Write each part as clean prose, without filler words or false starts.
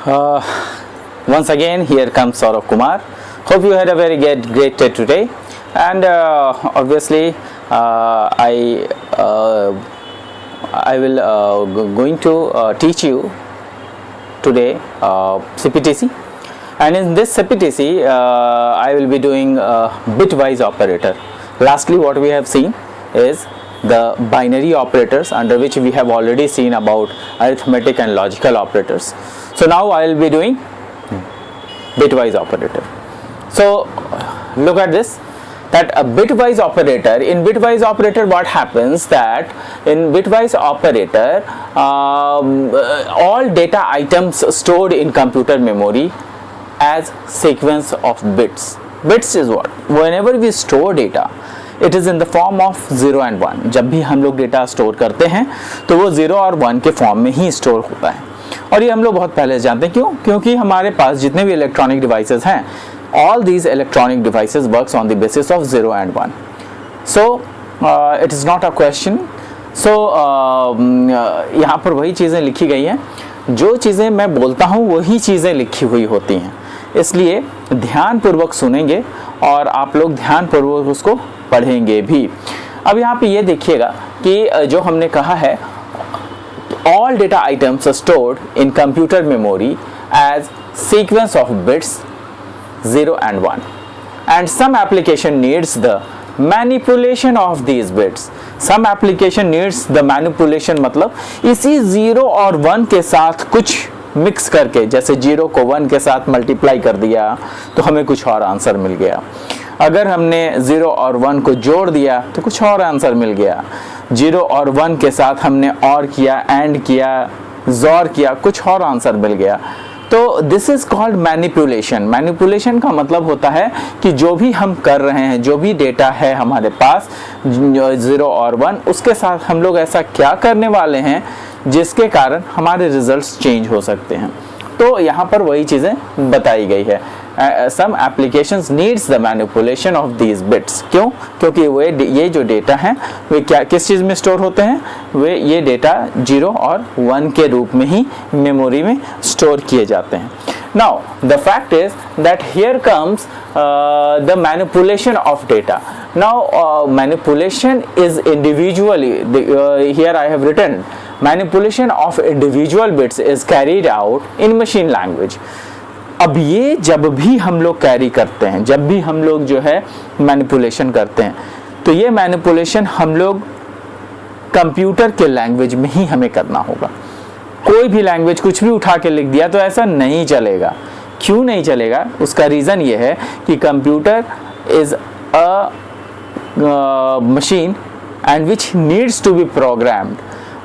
Uh, Once again, here comes Saurav Kumar. Hope you had a very great day today. And obviously, I will going to teach you today CPTC. And in this CPTC, I will be doing bitwise operator. Lastly, what we have seen is the binary operators, under which we have already seen about arithmetic and logical operators. So now I will be doing bitwise operator. So look at this, that a bitwise operator, in bitwise operator what happens, that in bitwise operator all data items stored in computer memory as sequence of bits. Bits is what, whenever we store data, it is in the form of 0 and 1. जब भी हम लोग data store करते हैं तो वो 0 और 1 के फॉर्म में ही स्टोर होता है. और ये हम लोग बहुत पहले जानते हैं. क्यों? क्योंकि हमारे पास जितने भी इलेक्ट्रॉनिक डिवाइसेस हैं, all these electronic devices works on the basis of 0 and 1. So it is not a question. So यहाँ पर वही चीज़ें लिखी गई हैं, जो चीज़ें मैं बोलता हूँ वही चीज़ें लिखी हुई होती हैं. इसलिए ध्यानपूर्वक सुनेंगे और आप लोग ध्यानपूर्वक उसको पढ़ेंगे भी. अब यहाँ पे ये देखिएगा कि जो हमने कहा है, all data items are stored in computer memory as sequence of bits 0 and 1, and some application needs the manipulation of these bits. Some application needs the manipulation, मतलब इसी 0 और 1 के साथ कुछ मिक्स करके, जैसे 0 को 1 के साथ मल्टीप्लाई कर दिया तो हमें कुछ और आंसर मिल गया. अगर हमने 0 और 1 को जोड़ दिया तो कुछ और आंसर मिल गया. 0 और 1 के साथ हमने और किया, एंड किया, जोर किया, कुछ और आंसर मिल गया. तो this is called manipulation. Manipulation का मतलब होता है कि जो भी हम कर रहे हैं, जो भी डेटा है हमारे पास 0 और 1, उसके साथ हम लोग ऐसा क्या करने वाले हैं जिसके कारण हमारे रिजल्ट्स चेंज हो सकते हैं. तो यहाँ पर वही चीज़ें बताई गई है. Some applications needs the manipulation of these bits. क्यों? क्योंकि ये जो डेटा हैं वे किस चीज़ में स्टोर होते हैं, वे ये डेटा 0 और 1 के रूप में ही मेमोरी में स्टोर किए जाते हैं. Now the fact is that here comes the manipulation of data. Now manipulation is individually, here I have written, manipulation of individual bits is carried out in machine language. अब ये जब भी हम लोग कैरी करते हैं, जब भी हम लोग जो है मैनिपुलेशन करते हैं, तो ये मैनिपुलेशन हम लोग कंप्यूटर के लैंग्वेज में ही हमें करना होगा. कोई भी लैंग्वेज कुछ भी उठा के लिख दिया तो ऐसा नहीं चलेगा. क्यों नहीं चलेगा? उसका रीज़न ये है कि computer is a machine and which needs to be programmed.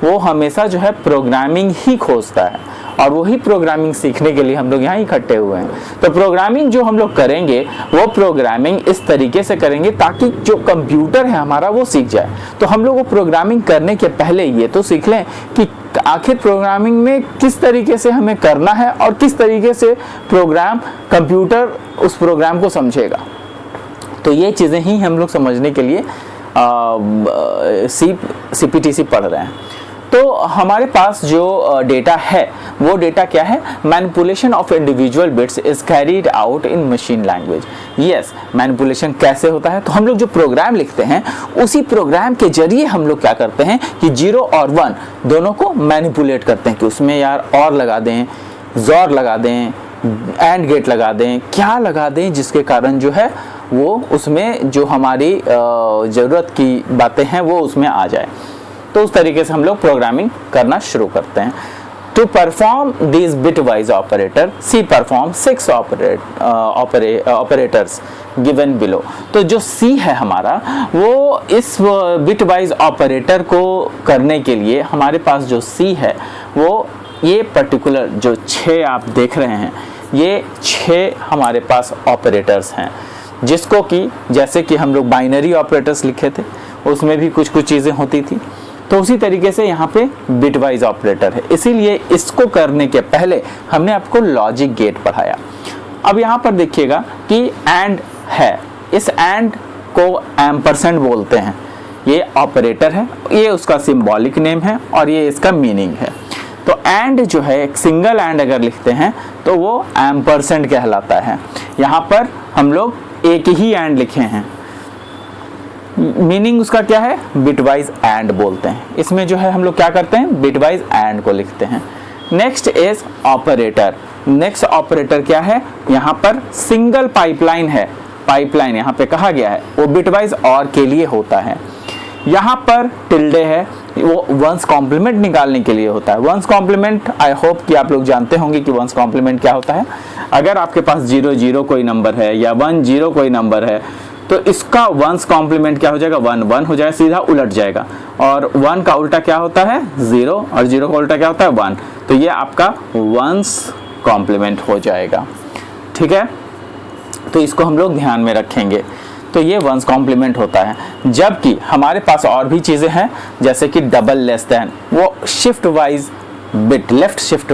वो हमेशा जो है प्रोग्रामिंग ही खोजता है, और वही प्रोग्रामिंग सीखने के लिए हम लोग यहाँ इकट्ठे हुए हैं. तो प्रोग्रामिंग जो हम लोग करेंगे वो प्रोग्रामिंग इस तरीके से करेंगे ताकि जो कंप्यूटर है हमारा वो सीख जाए. तो हम लोग वो प्रोग्रामिंग करने के पहले ये तो सीख लें कि आखिर प्रोग्रामिंग में किस तरीके से हमें करना है और किस तरीके से कंप्यूटर उस प्रोग्राम को समझेगा. तो ये चीज़ें ही हम लोग समझने के लिए CPTC पढ़ रहे हैं. तो हमारे पास जो डेटा है वो डेटा क्या है? Manipulation of individual bits is carried out in machine language. Yes, manipulation कैसे होता है? तो हम लोग जो प्रोग्राम लिखते हैं उसी प्रोग्राम के जरिए हम लोग क्या करते हैं कि 0 और 1 दोनों को मैनिपुलेट करते हैं कि उसमें यार और लगा दें, जोर लगा दें, एंड गेट लगा दें, क्या लगा दें जिसके कारण जो है वो उसमें जो हमारी ज़रूरत की बातें हैं वो उसमें आ जाए. तो उस तरीके से हम लोग प्रोग्रामिंग करना शुरू करते हैं. To perform this bitwise operator, C perform 6 operators given below. तो जो सी है हमारा, वो इस बिटवाइज ऑपरेटर को करने के लिए हमारे पास जो सी है वो ये पर्टिकुलर जो 6 आप देख रहे हैं, ये 6 हमारे पास ऑपरेटर्स हैं, जिसको कि जैसे कि हम लोग बाइनरी ऑपरेटर्स लिखे थे उसमें भी कुछ कुछ चीज़ें होती थी. तो उसी तरीके से यहाँ पे बिटवाइज ऑपरेटर है. इसीलिए इसको करने के पहले हमने आपको लॉजिक गेट पढ़ाया. अब यहाँ पर देखिएगा कि एंड है, इस एंड को एम्परसेंड बोलते हैं. ये ऑपरेटर है, ये उसका सिंबॉलिक नेम है और ये इसका मीनिंग है. तो एंड जो है एक सिंगल एंड अगर लिखते हैं तो वो एम्परसेंड कहलाता है। यहाँ पर हम लोग एक ही एंड लिखे हैं, मीनिंग उसका क्या है, बिटवाइज एंड बोलते हैं। इसमें जो है हम लोग क्या करते हैं, बिटवाइज एंड को लिखते हैं। Next is operator. Next operator क्या है, यहाँ पर सिंगल पाइपलाइन है, पाइपलाइन यहाँ पे कहा गया है, वो बिटवाइज और के लिए होता है। यहाँ पर टिल्डे है, वो वंस कॉम्प्लीमेंट निकालने के लिए होता है। वंस कॉम्प्लीमेंट आई होप कि आप लोग जानते होंगे कि वंस कॉम्प्लीमेंट क्या होता है। अगर आपके पास 0 कोई नंबर है या 1 कोई नंबर है तो इसका वंस कॉम्प्लीमेंट क्या हो जाएगा, 1 हो जाएगा, सीधा उलट जाएगा। और 1 का उल्टा क्या होता है, 0, और 0 का उल्टा क्या होता है, 1। तो ये आपका वंस कॉम्प्लीमेंट हो जाएगा, ठीक है। तो इसको हम लोग ध्यान में रखेंगे। तो ये वंस कॉम्प्लीमेंट होता है। जबकि हमारे पास और भी चीज़ें हैं, जैसे कि डबल लेस देन, वो shift wise bit, left shift,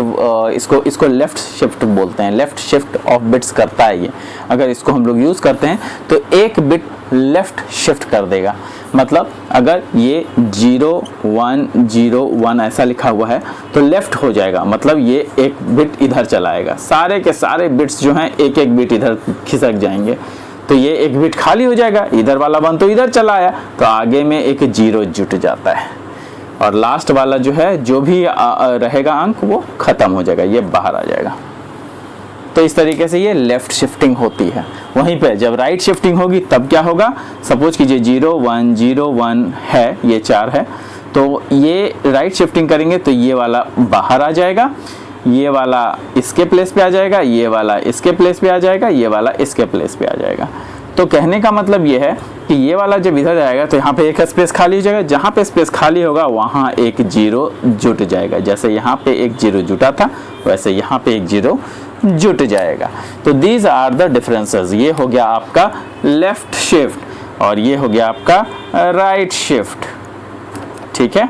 इसको लेफ्ट शिफ्ट बोलते हैं, लेफ्ट शिफ्ट ऑफ बिट्स करता है ये। अगर इसको हम लोग यूज़ करते हैं तो एक बिट लेफ्ट शिफ्ट कर देगा। मतलब अगर ये 0 1 0 1 ऐसा लिखा हुआ है तो लेफ्ट हो जाएगा, मतलब ये एक बिट इधर चलाएगा। सारे के सारे बिट्स जो हैं एक एक बिट इधर खिसक जाएंगे, तो ये एक बिट खाली हो जाएगा, इधर वाला 1 तो इधर चला आया, तो आगे में एक 0 जुट जाता है, और लास्ट वाला जो है जो भी रहेगा अंक वो खत्म हो जाएगा, ये बाहर आ जाएगा। तो इस तरीके से ये लेफ्ट शिफ्टिंग होती है। वहीं पे जब राइट शिफ्टिंग होगी तब क्या होगा, सपोज कीजिए 0 1 0 1 है, ये 4 है, तो ये राइट शिफ्टिंग करेंगे तो ये वाला बाहर आ जाएगा, ये वाला इसके प्लेस पे आ जाएगा, ये वाला इसके प्लेस पे आ जाएगा, ये वाला इसके प्लेस पे आ जाएगा। तो कहने का मतलब ये है कि ये वाला जब इधर जाएगा तो यहाँ पे एक स्पेस खाली हो जाएगा, जहाँ पे स्पेस खाली होगा वहाँ एक 0 जुट जाएगा। जैसे यहाँ पे एक 0 जुटा था वैसे यहाँ पे एक 0 जुट जाएगा। तो दीज आर द डिफरेंसेस। ये हो गया आपका लेफ्ट शिफ्ट और ये हो गया आपका राइट शिफ्ट, ठीक है।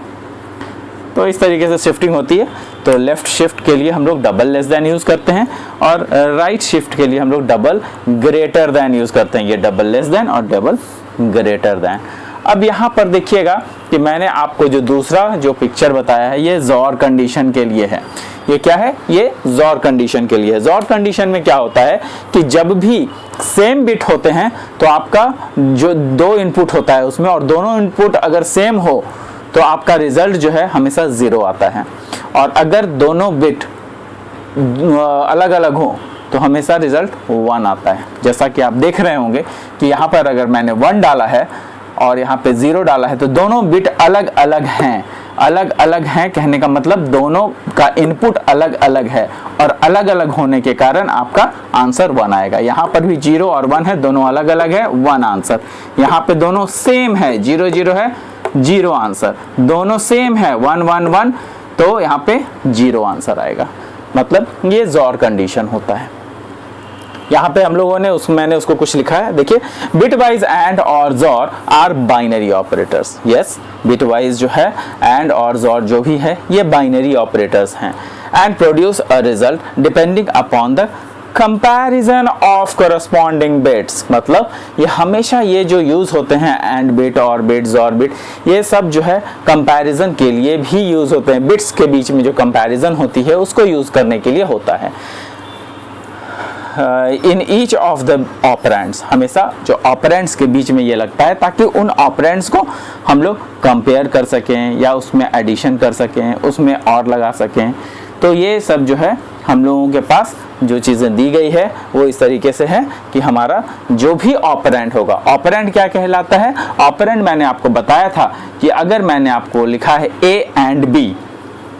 तो इस तरीके से शिफ्टिंग होती है। तो लेफ्ट शिफ्ट के लिए हम लोग डबल लेस देन यूज़ करते हैं और राइट शिफ्ट के लिए हम लोग डबल ग्रेटर देन यूज़ करते हैं। ये डबल लेस देन और डबल ग्रेटर देन। अब यहाँ पर देखिएगा कि मैंने आपको जो दूसरा जो पिक्चर बताया है ये ज़ोर कंडीशन के लिए है। ये क्या है, ये ज़ोर कंडीशन के लिए है। ज़ोर कंडीशन में क्या होता है कि जब भी सेम बिट होते हैं तो आपका जो 2 इनपुट होता है उसमें, और दोनों इनपुट अगर सेम हो तो आपका रिजल्ट जो है हमेशा 0 आता है। और अगर दोनों बिट अलग अलग हो तो हमेशा रिजल्ट 1 आता है। जैसा कि आप देख रहे होंगे कि यहाँ पर अगर मैंने 1 डाला है और यहाँ पे 0 डाला है तो दोनों बिट अलग अलग हैं। अलग अलग हैं कहने का मतलब दोनों का इनपुट अलग अलग है, और अलग अलग होने के कारण आपका आंसर 1 आएगा। यहाँ पर भी 0 और 1 है, दोनों अलग अलग है, 1 आंसर। यहाँ पे दोनों सेम है, 0 0 है, 0 आंसर। दोनों सेम है, 1 1 1, तो यहाँ पे 0 आंसर आएगा। मतलब ये ज़ोर कंडीशन होता है। यहाँ पे हम लोगों ने मैंने उसको कुछ लिखा है, देखिए, बिटवाइज एंड और XOR are binary operators. Yes, bitwise जो है एंड और ज़ोर जो भी है ये बाइनरी ऑपरेटर्स हैं। And produce a result depending upon the comparison of corresponding bits. मतलब ये हमेशा ये जो यूज़ होते हैं एंड बिट और बिट ज़ोर बिट, ये सब जो है कंपैरिजन के लिए भी यूज़ होते हैं। बिट्स के बीच में जो कंपैरिजन होती है उसको यूज़ करने के लिए होता है। In each of the operands, हमेशा जो ऑपरेंड्स के बीच में ये लगता है ताकि उन ऑपरेंड्स को हम लोग कंपेयर कर सकें या उसमें एडिशन कर सकें, उसमें और लगा सकें। तो ये सब जो है हम लोगों के पास जो चीज़ें दी गई है वो इस तरीके से है कि हमारा जो भी ऑपरेंड होगा, ऑपरेंड क्या कहलाता है, ऑपरेंड मैंने आपको बताया था कि अगर मैंने आपको लिखा है A एंड B,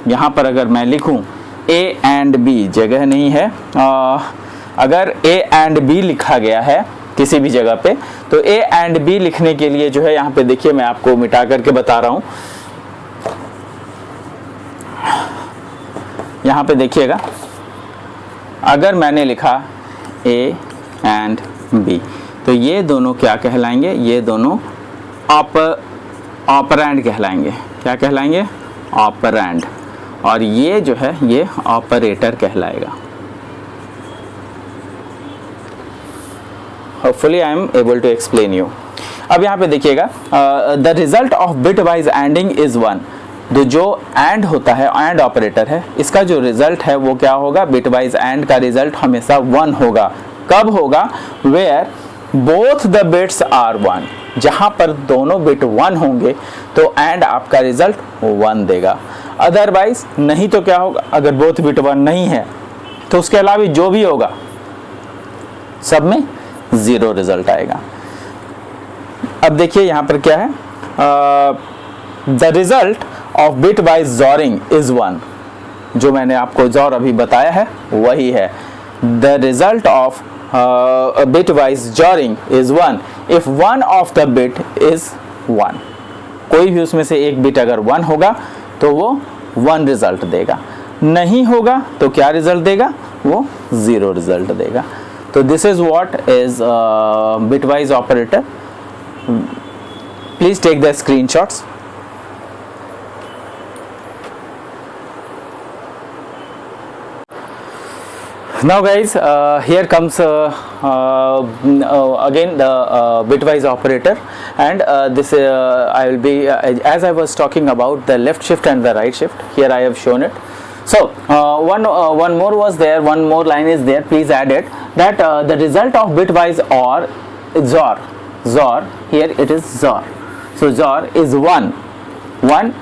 यहाँ पर अगर मैं लिखूँ A एंड B, जगह नहीं है, अगर A एंड B लिखा गया है किसी भी जगह पे, तो A एंड B लिखने के लिए जो है यहाँ पे देखिए मैं आपको मिटा करके बता रहा हूँ। यहाँ पे देखिएगा, अगर मैंने लिखा A एंड B तो ये दोनों क्या कहलाएंगे, ये दोनों ऑपरेंड कहलाएंगे। क्या कहलाएंगे, ऑपरेंड। और ये जो है ये ऑपरेटर कहलाएगा। Hopefully I am able to explain you. अब यहाँ पे देखिएगा, the result of bit wise ending is 1। तो जो एंड होता है, एंड ऑपरेटर है, इसका जो रिजल्ट है वो क्या होगा, बिटवाइज एंड का रिजल्ट हमेशा 1 होगा। कब होगा, where both the bits are 1, जहां पर दोनों बिट 1 होंगे तो एंड आपका रिजल्ट 1 देगा। अदरवाइज नहीं तो क्या होगा, अगर बोथ बिट 1 नहीं है तो उसके अलावा जो भी होगा सब में 0 रिजल्ट आएगा। अब देखिए यहां पर क्या है, the result of bitwise XORing is 1, जो मैंने आपको जॉर अभी बताया है वही है। The result of bitwise XORing is 1 if one of the bit is 1। कोई भी उसमें से एक बिट अगर 1 होगा तो वो 1 रिजल्ट देगा, नहीं होगा तो क्या रिजल्ट देगा, वो 0 रिजल्ट देगा। तो this is what is bitwise operator. Please take the screenshots. Now guys, here comes again the bitwise operator, and this I will be as I was talking about the left shift and the right shift. Here I have shown it. So one more was there, one more line is there, please add it, that the result of bitwise or XOR, here it is XOR. So XOR is 1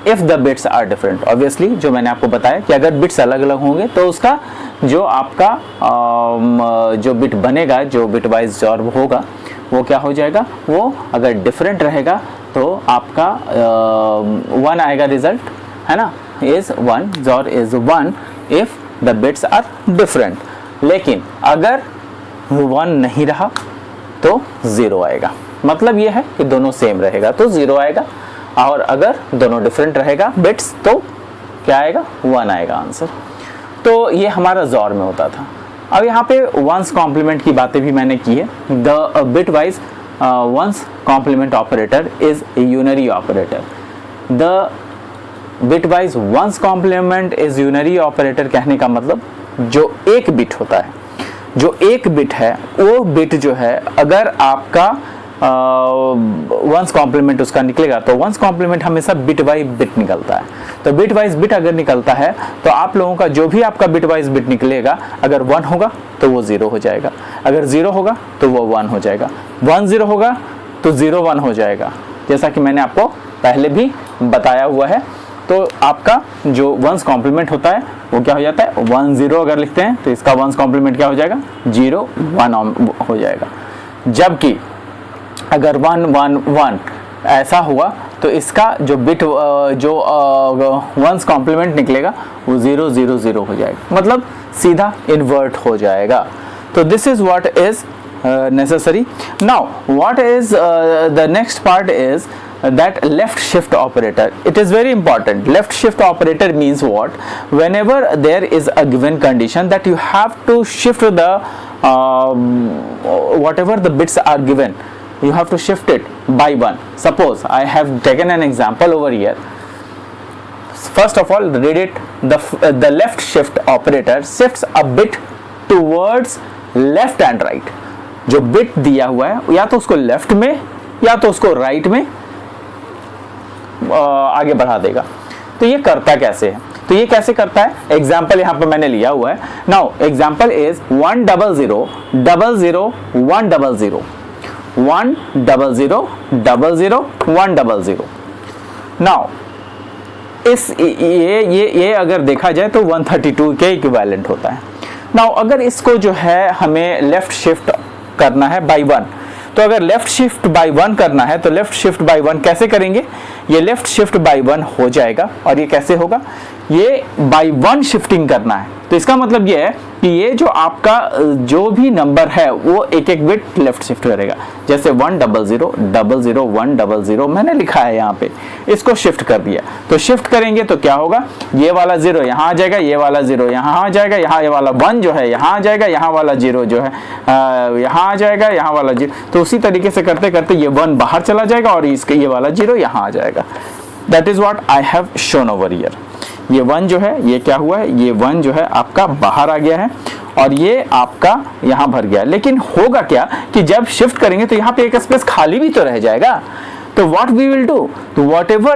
if the bits are different. Obviously जो मैंने आपको बताया कि अगर bits अलग अलग होंगे तो उसका जो आपका जो बिट बनेगा, जो बिटवाइज XOR होगा वो क्या हो जाएगा, वो अगर डिफरेंट रहेगा तो आपका 1 आएगा रिजल्ट, है ना, is 1, XOR is 1 if the bits are different. लेकिन अगर 1 नहीं रहा तो 0 आएगा। मतलब ये है कि दोनों सेम रहेगा तो 0 आएगा, और अगर दोनों डिफरेंट रहेगा बिट्स तो क्या आएगा, 1 आएगा आंसर। तो ये हमारा XOR में होता था। अब यहाँ पे वंस कॉम्प्लीमेंट की बातें भी मैंने की है। The bitwise one's complement operator is unary operator. The bitwise one's complement is unary operator कहने का मतलब जो एक बिट होता है, जो एक बिट है वो बिट जो है अगर आपका वंस कॉम्प्लीमेंट उसका निकलेगा तो वंस कॉम्प्लीमेंट हमेशा बिट वाइज बिट निकलता है। तो बिट वाइज बिट अगर निकलता है तो आप लोगों का जो भी आपका बिट वाइज बिट निकलेगा, अगर 1 होगा तो वो 0 हो जाएगा, अगर 0 होगा तो वो 1 हो जाएगा, 1 0 होगा तो 0 1 हो जाएगा, जैसा कि मैंने आपको पहले भी बताया हुआ है। तो आपका जो वंस कॉम्प्लीमेंट होता है वो क्या हो जाता है, 1 0 अगर लिखते हैं तो इसका वंस कॉम्प्लीमेंट क्या हो जाएगा, 0 1 हो जाएगा। जबकि अगर 1 1 1 ऐसा हुआ तो इसका जो बिट जो वंस कॉम्प्लीमेंट निकलेगा वो 0 0 0 हो जाएगा, मतलब सीधा इन्वर्ट हो जाएगा। तो this is what is necessary. Now what is the next part is that left shift operator. It is very important. Left shift operator means what? Whenever there is a given condition that you have to shift the whatever the bits are given, you have to shift it by 1. Suppose I have taken an example over here. First of all, read it. The left shift operator shifts a bit towards left and right. जो bit दिया हुआ है या तो उसको left में या तो उसको राइट में आगे बढ़ा देगा। तो ये करता कैसे है, तो ये कैसे करता है, एग्जाम्पल यहाँ पे मैंने लिया हुआ है। Now example is 1 0 0 0 0 1 0 0 1 0 0 0 0 1 0 0। नाउ इस ये अगर देखा जाए तो 132 के इक्विवेलेंट होता है। नाउ अगर इसको जो है हमें लेफ्ट शिफ्ट करना है बाय 1, तो अगर लेफ्ट शिफ्ट बाय 1 करना है तो लेफ्ट शिफ्ट बाय 1 कैसे करेंगे, ये लेफ्ट शिफ्ट बाय 1 हो जाएगा। और ये कैसे होगा, ये बाय 1 शिफ्टिंग करना है। तो इसका मतलब ये है कि ये जो आपका जो भी नंबर है वो एक एक बिट लेफ्ट शिफ्ट करेगा। जैसे 1 0 0 0 0 1 0 0 मैंने लिखा है यहाँ पे, इसको शिफ्ट कर दिया। तो शिफ्ट करेंगे तो क्या होगा, ये वाला 0 यहाँ आ जाएगा, ये वाला 0 यहाँ आ जाएगा, यहाँ ये वाला 1 जो है यहाँ आ जाएगा, यहाँ वाला 0 जो है यहाँ आ जाएगा, यहाँ वाला 0। तो उसी तरीके से करते करते ये 1 बाहर चला जाएगा और इसके ये वाला 0 यहाँ आ जाएगा। That is what I have shown over here. ये 1 जो है ये क्या हुआ है, ये 1 जो है आपका बाहर आ गया है और ये आपका यहाँ भर गया। लेकिन होगा क्या कि जब शिफ्ट करेंगे तो यहाँ पे एक स्पेस खाली भी तो रह जाएगा। तो तो what we will do, तो whatever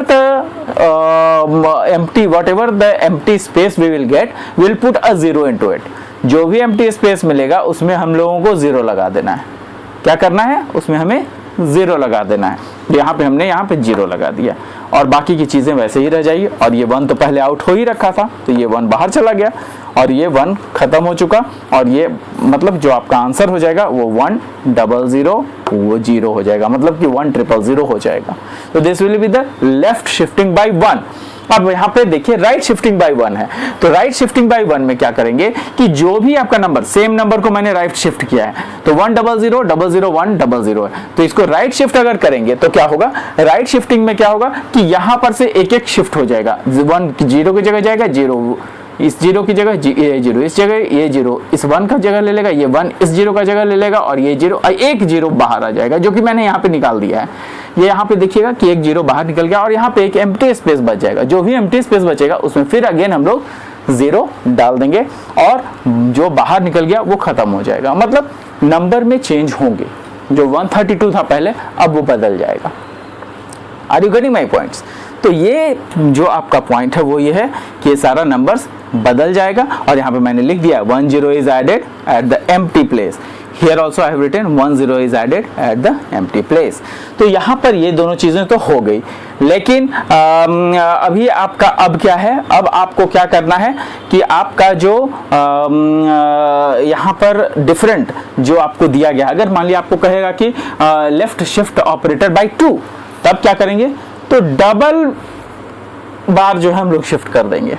the empty space we will get, we will put a zero into it. जो भी empty space मिलेगा उसमें हम लोगों को जीरो लगा देना है। क्या करना है, उसमें हमें जीरो लगा देना है। यहाँ पे हमने यहाँ पे जीरो लगा दिया और बाकी की चीजें वैसे ही रह जाएगी। और ये 1 तो पहले आउट हो ही रखा था, तो ये 1 बाहर चला गया और ये 1 खत्म हो चुका। और ये मतलब जो आपका आंसर हो जाएगा वो 100 वो 0 हो जाएगा, मतलब कि 1000 हो जाएगा। तो this will be the left shifting by 1। अब यहाँ पे देखिए राइट शिफ्टिंग बाय 1 है, तो राइट शिफ्टिंग बाय 1 में क्या करेंगे कि जो भी आपका नंबर, सेम नंबर को मैंने राइट शिफ्ट किया है, तो 100 0 1 0 है, तो इसको राइट शिफ्ट अगर करेंगे तो क्या होगा, राइट शिफ्टिंग में क्या होगा कि यहाँ पर से एक एक शिफ्ट हो जाएगा। 1 0 की जगह जाएगा 0, इस 0 की जगह ये 0, इस जगह ये 0, इस 1 का जगह ले लेगा, ये 1 इस 0 का जगह ले लेगा और ये 0, एक 0 बाहर आ जाएगा जो कि मैंने यहाँ पे निकाल दिया है। ये यहाँ पे देखिएगा कि एक 0 बाहर निकल गया और यहाँ पे एक एम्प्टी स्पेस बच जाएगा। जो भी एम्प्टी स्पेस बचेगा उसमें फिर अगेन हम लोग 0 डाल देंगे और जो बाहर निकल गया वो खत्म हो जाएगा। मतलब नंबर में चेंज होंगे, जो 132 था पहले अब वो बदल जाएगा। Are you getting my points? तो ये जो आपका पॉइंट है वो ये है कि ये सारा नंबर्स बदल जाएगा। और यहाँ पे मैंने लिख दिया 10 is added at the empty place. Here also I have written 10 is added at the empty place। तो यहाँ पर ये दोनों चीजें तो हो गई, लेकिन अभी आपका अब क्या है, अब आपको क्या करना है कि आपका जो यहाँ पर डिफरेंट जो आपको दिया गया, अगर मान लिया आपको कहेगा कि लेफ्ट शिफ्ट ऑपरेटर बाय 2, तब क्या करेंगे, तो डबल बार जो है हम लोग शिफ्ट कर देंगे।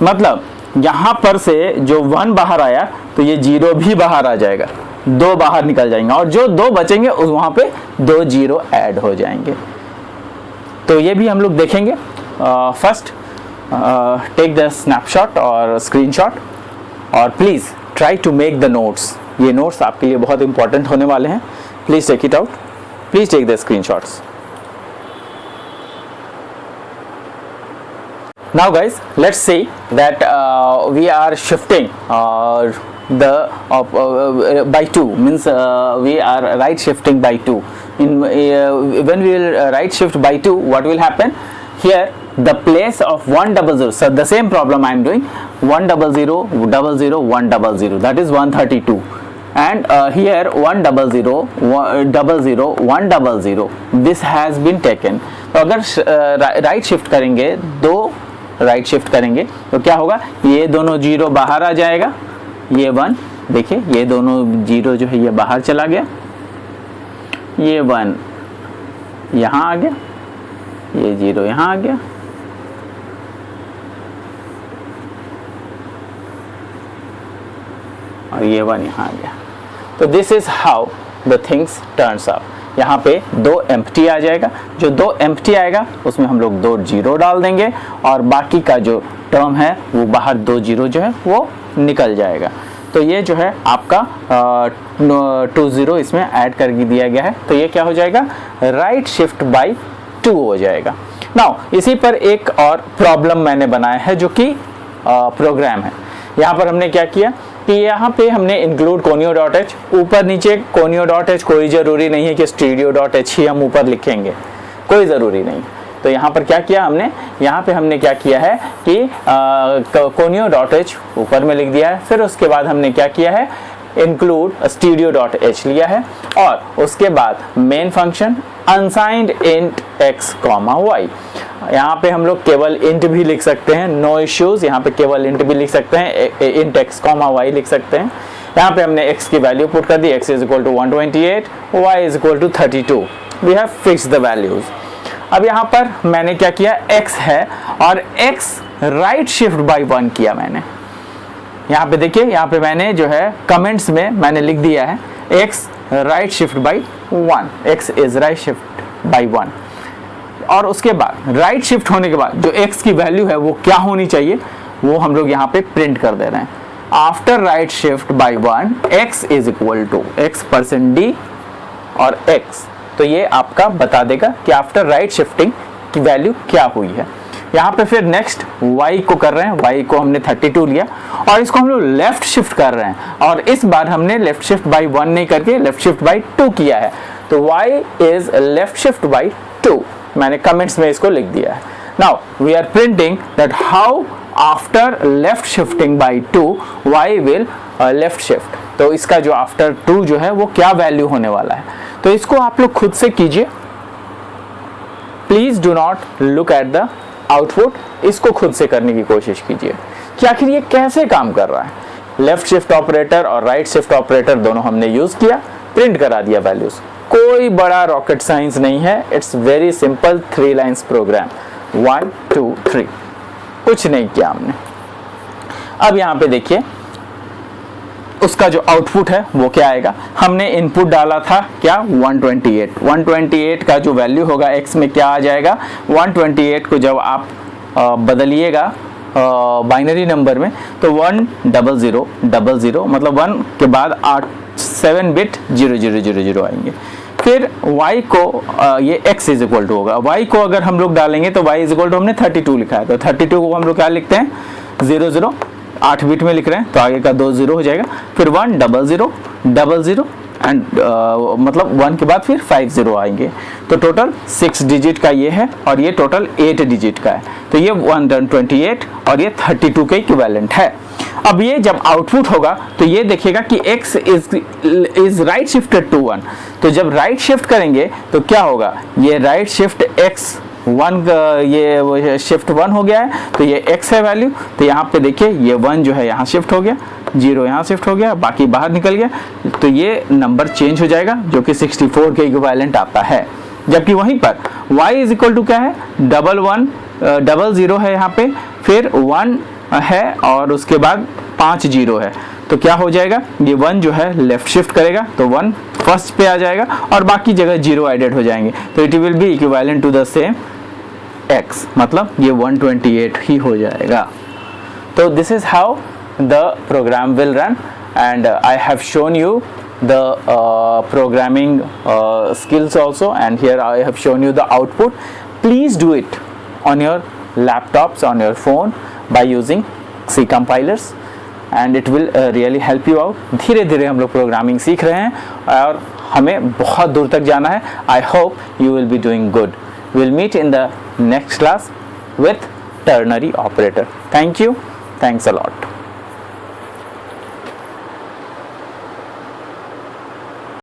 मतलब यहाँ पर से जो 1 बाहर आया तो ये 0 भी बाहर आ जाएगा, 2 बाहर निकल जाएंगे और जो 2 बचेंगे उस वहां पे 2 0 ऐड हो जाएंगे। तो ये भी हम लोग देखेंगे। फर्स्ट टेक द स्नैपशॉट और स्क्रीनशॉट और please try to make the notes. ये नोट्स आपके लिए बहुत इंपॉर्टेंट होने वाले हैं। Please take it out, please take the screenshots. Now guys, let's see that we are shifting by 2, means we are right shifting by 2. When we will right shift by 2, what will happen? Here the place of 100, so the same problem I am doing, 100 0 0 1 0, that is 132. And here 100 0 1 0, this has been taken. तो अगर right shift करेंगे, 2 right shift करेंगे तो क्या होगा, ये दोनों 0 बाहर आ जाएगा, ये 1 देखिए, ये दोनों 0 जो है ये बाहर चला गया, ये 1 यहाँ आ गया, ये 0 यहाँ आ गया, और ये 1 यहाँ आ गया। तो this is how the things turns up. यहाँ पे 2 एम्प्टी आ जाएगा, जो 2 एम्प्टी आएगा उसमें हम लोग 2 0 डाल देंगे और बाकी का जो टर्म है वो बाहर 2 0 जो है वो निकल जाएगा। तो ये जो है आपका 2 0 इसमें ऐड करके दिया गया है। तो ये क्या हो जाएगा, राइट शिफ्ट बाय 2 हो जाएगा। नाउ इसी पर एक और प्रॉब्लम मैंने बनाया है जो कि प्रोग्राम है। यहाँ पर हमने क्या किया कि यहाँ पे हमने इंक्लूड कोनियो डॉट एच, ऊपर नीचे कोनियो डॉट एच, कोई ज़रूरी नहीं है कि स्टीरियो डॉट एच ही हम ऊपर लिखेंगे, कोई ज़रूरी नहीं। तो यहाँ पर क्या किया हमने, यहाँ पे हमने क्या किया है कि कोनियो डॉट एच ऊपर में लिख दिया है। फिर उसके बाद हमने क्या किया है, इंक्लूड स्टीरियो डॉट एच लिया है और उसके बाद main function unsigned int x comma y. यहाँ पे हम लोग केवल इंट भी लिख सकते हैं, नो इश्यूज, यहाँ पे केवल इंट भी लिख सकते हैं, इंट एक्स कॉमा वाई लिख सकते हैं। यहाँ पे हमने x की वैल्यू पुट कर दी, x is equal to 128, y is equal to 32। We have fix the values. अब यहाँ पर मैंने क्या किया, x है और x राइट शिफ्ट बाय 1 किया मैंने। यहाँ पे देखिए, यहाँ पे मैंने जो है कमेंट्स में मैंने लिख दिया है x right shift by 1, x is right shift by 1। और उसके बाद राइट शिफ्ट होने के बाद जो x की वैल्यू है वो क्या होनी चाहिए, वो हम लोग यहाँ पे प्रिंट कर दे रहे हैं। After right shift by 1 x is equal to x% d और x। तो ये आपका बता देगा कि आफ्टर राइट शिफ्टिंग की वैल्यू क्या हुई है। यहाँ पे फिर नेक्स्ट y को कर रहे हैं, y को हमने 32 लिया और इसको हम लोग लेफ्ट शिफ्ट कर रहे हैं और इस बार हमने लेफ्ट शिफ्ट बाय 1 नहीं करके लेफ्ट शिफ्ट बाय 2 किया है। तो y is left shift by 2 2, मैंने कमेंट्स में इसको लिख दिया है. Now we are printing that how after left shifting by 2 y will left shift. तो इसका जो आफ्टर 2 जो है वो क्या वैल्यू होने वाला है, तो इसको आप लोग खुद से कीजिए. Please do not look at the output, इसको खुद से करने की कोशिश कीजिए कि आखिर ये कैसे काम कर रहा है. लेफ्ट शिफ्ट ऑपरेटर और राइट शिफ्ट ऑपरेटर दोनों हमने यूज किया, प्रिंट करा दिया वैल्यूज. कोई बड़ा रॉकेट साइंस नहीं है, it's very simple 3 lines program. 1 2 3, कुछ नहीं किया हमने. अब यहाँ पे देखिए उसका जो आउटपुट है वो क्या आएगा. हमने इनपुट डाला था क्या 128 का जो वैल्यू होगा x में क्या आ जाएगा. 128 को जब आप बदलिएगा बाइनरी नंबर में तो 10000 मतलब 1 के बाद 7 बिट 0000 आएंगे. फिर y को ये x इज इक्वल टू होगा. y को अगर हम लोग डालेंगे तो y इज इक्वल टू हमने 32 लिखा है, तो 32 को हम लोग क्या लिखते हैं 00, 8 बिट में लिख रहे हैं तो आगे का 2 0 हो जाएगा. फिर 10000 एंड मतलब 1 के बाद फिर 50 आएंगे. तो टोटल 6 डिजिट का ये है और ये टोटल 8 डिजिट का है. तो ये 128 और ये 32 के इक्विवेलेंट है. अब ये जब आउटपुट होगा तो ये देखिएगा कि x is right shifted to 1. तो जब राइट शिफ्ट करेंगे तो क्या होगा, ये राइट शिफ्ट x 1 ये शिफ्ट 1 हो गया है, तो ये x है वैल्यू. तो यहाँ पे देखिए ये 1 जो है यहाँ शिफ्ट हो गया, 0 यहाँ शिफ्ट हो गया, बाकी बाहर निकल गया. तो ये नंबर चेंज हो जाएगा जो कि 64 के इक्विवेलेंट आता है. जबकि वहीं पर y इज इक्वल टू क्या है 00 है यहाँ पे, फिर 1 है और उसके बाद 5 0 है. तो क्या हो जाएगा, ये 1 जो है लेफ्ट शिफ्ट करेगा तो 1 फर्स्ट पे आ जाएगा और बाकी जगह 0 एडेड हो जाएंगे. तो it will be equivalent to the same x, मतलब ये 128 ही हो जाएगा. तो this is how the program will run and I have shown you the programming skills also, and here I have shown you the output. Please do it on your laptops, on your phone by using C compilers and it will really help you out. धीरे धीरे हम लोग programming सीख रहे हैं और हमें बहुत दूर तक जाना है. I hope you will be doing good. We'll meet in the next class with ternary operator. Thank you. Thanks a lot.